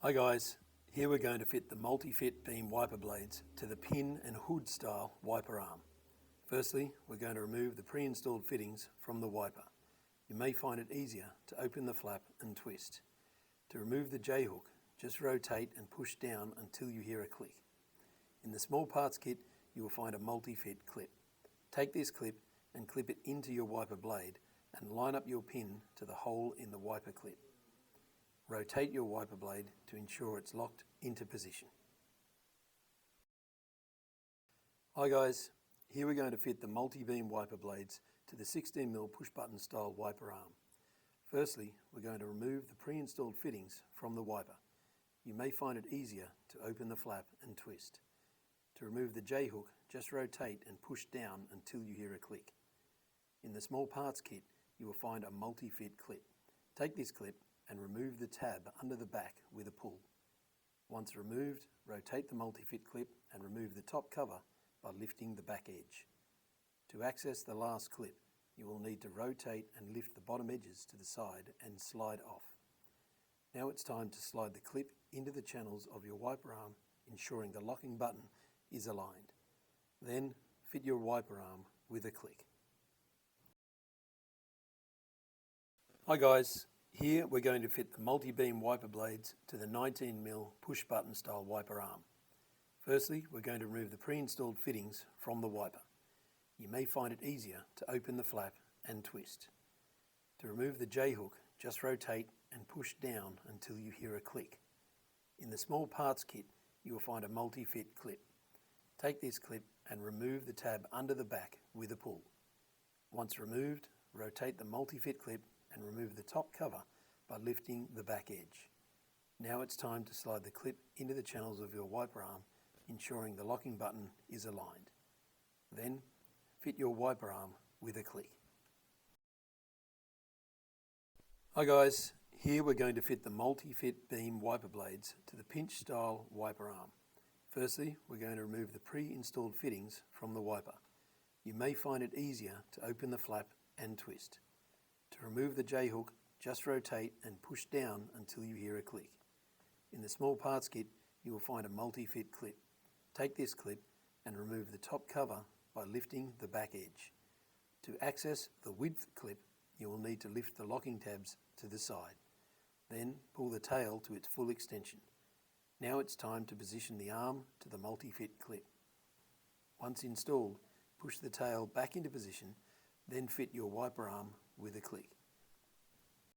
Hi guys, here we're going to fit the multi-fit beam wiper blades to the pin and hood style wiper arm. Firstly, we're going to remove the pre-installed fittings from the wiper. You may find it easier to open the flap and twist. To remove the J-hook, just rotate and push down until you hear a click. In the small parts kit, you will find a multi-fit clip. Take this clip and clip it into your wiper blade and line up your pin to the hole in the wiper clip. Rotate your wiper blade to ensure it's locked into position. Hi guys, here we're going to fit the multi-beam wiper blades to the 16mm push button style wiper arm. Firstly, we're going to remove the pre-installed fittings from the wiper. You may find it easier to open the flap and twist. To remove the J-hook, just rotate and push down until you hear a click. In the small parts kit, you will find a multi-fit clip. Take this clip and remove the tab under the back with a pull. Once removed, rotate the multi-fit clip and remove the top cover by lifting the back edge. To access the last clip, you will need to rotate and lift the bottom edges to the side and slide off. Now it's time to slide the clip into the channels of your wiper arm, ensuring the locking button is aligned. Then fit your wiper arm with a click. Hi guys, here we're going to fit the multi-beam wiper blades to the 19mm push button style wiper arm. Firstly, we're going to remove the pre-installed fittings from the wiper. You may find it easier to open the flap and twist. To remove the J-hook, just rotate and push down until you hear a click. In the small parts kit, you will find a multi-fit clip. Take this clip and remove the tab under the back with a pull. Once removed, rotate the multi-fit clip and remove the top cover by lifting the back edge. Now it's time to slide the clip into the channels of your wiper arm, ensuring the locking button is aligned. Then fit your wiper arm with a click. Hi guys, here we're going to fit the multi-fit beam wiper blades to the pinch style wiper arm. Firstly, we're going to remove the pre-installed fittings from the wiper. You may find it easier to open the flap and twist. To remove the J-hook, just rotate and push down until you hear a click. In the small parts kit, you will find a multi-fit clip. Take this clip and remove the top cover by lifting the back edge. To access the width clip, you will need to lift the locking tabs to the side. Then pull the tail to its full extension. Now it's time to position the arm to the multi-fit clip. Once installed, push the tail back into position, then fit your wiper arm with a click.